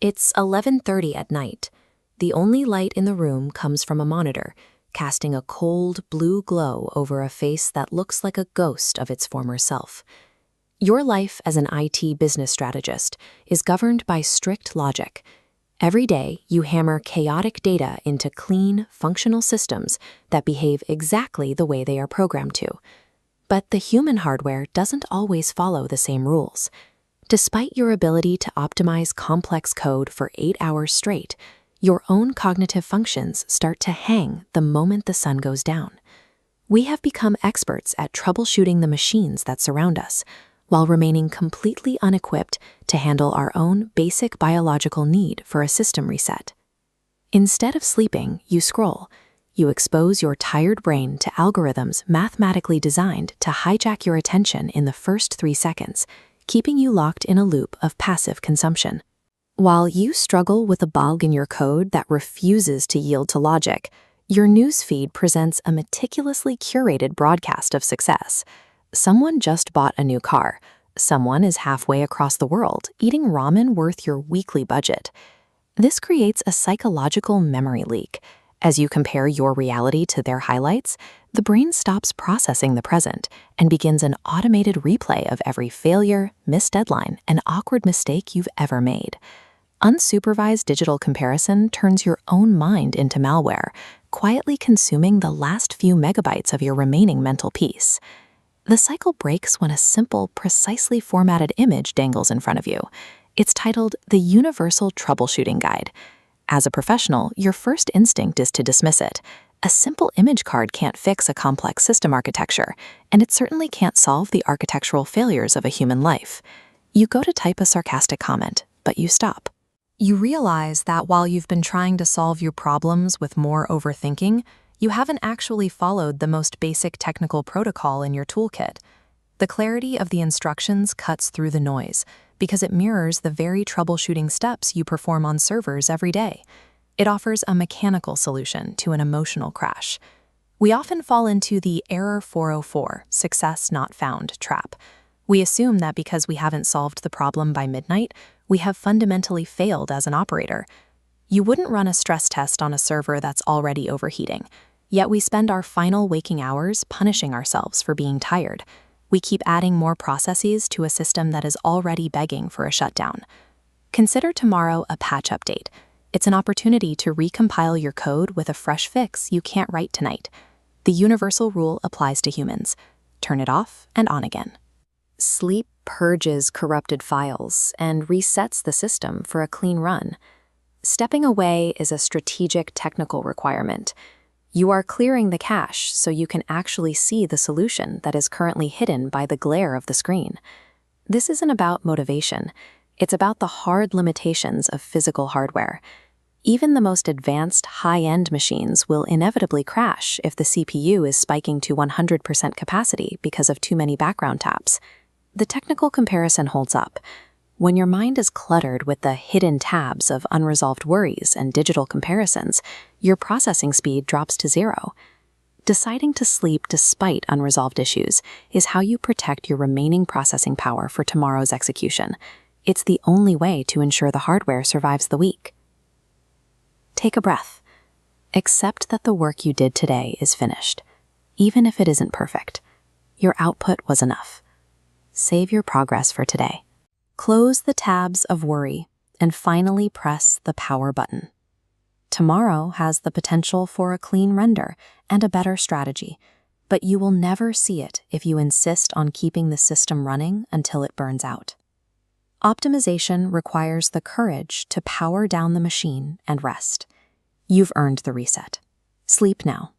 It's 11:30 at night. The only light in the room comes from a monitor, casting a cold blue glow over a face that looks like a ghost of its former self. Your life as an IT business strategist is governed by strict logic. Every day, you hammer chaotic data into clean, functional systems that behave exactly the way they are programmed to. But the human hardware doesn't always follow the same rules. Despite your ability to optimize complex code for 8 hours straight, your own cognitive functions start to hang the moment the sun goes down. We have become experts at troubleshooting the machines that surround us, while remaining completely unequipped to handle our own basic biological need for a system reset. Instead of sleeping, you scroll. You expose your tired brain to algorithms mathematically designed to hijack your attention in the first 3 seconds, keeping you locked in a loop of passive consumption. While you struggle with a bug in your code that refuses to yield to logic, your newsfeed presents a meticulously curated broadcast of success. Someone just bought a new car. Someone is halfway across the world, eating ramen worth your weekly budget. This creates a psychological memory leak. As you compare your reality to their highlights, the brain stops processing the present and begins an automated replay of every failure, missed deadline, and awkward mistake you've ever made. Unsupervised digital comparison turns your own mind into malware, quietly consuming the last few megabytes of your remaining mental peace. The cycle breaks when a simple, precisely formatted image dangles in front of you. It's titled The Universal Troubleshooting Guide. As a professional, your first instinct is to dismiss it. A simple image card can't fix a complex system architecture, and it certainly can't solve the architectural failures of a human life. You go to type a sarcastic comment, but you stop. You realize that while you've been trying to solve your problems with more overthinking, you haven't actually followed the most basic technical protocol in your toolkit. The clarity of the instructions cuts through the noise because it mirrors the very troubleshooting steps you perform on servers every day. It offers a mechanical solution to an emotional crash. We often fall into the error 404, success not found trap. We assume that because we haven't solved the problem by midnight, we have fundamentally failed as an operator. You wouldn't run a stress test on a server that's already overheating, yet we spend our final waking hours punishing ourselves for being tired. We keep adding more processes to a system that is already begging for a shutdown. Consider tomorrow a patch update. It's an opportunity to recompile your code with a fresh fix you can't write tonight. The universal rule applies to humans. Turn it off and on again. Sleep purges corrupted files and resets the system for a clean run. Stepping away is a strategic technical requirement. You are clearing the cache so you can actually see the solution that is currently hidden by the glare of the screen. This isn't about motivation. It's about the hard limitations of physical hardware. Even the most advanced high-end machines will inevitably crash if the CPU is spiking to 100% capacity because of too many background taps. The technical comparison holds up. When your mind is cluttered with the hidden tabs of unresolved worries and digital comparisons, your processing speed drops to 0. Deciding to sleep despite unresolved issues is how you protect your remaining processing power for tomorrow's execution. It's the only way to ensure the hardware survives the week. Take a breath. Accept that the work you did today is finished. Even if it isn't perfect, your output was enough. Save your progress for today. Close the tabs of worry and finally press the power button. Tomorrow has the potential for a clean render and a better strategy, but you will never see it if you insist on keeping the system running until it burns out. Optimization requires the courage to power down the machine and rest. You've earned the reset. Sleep now,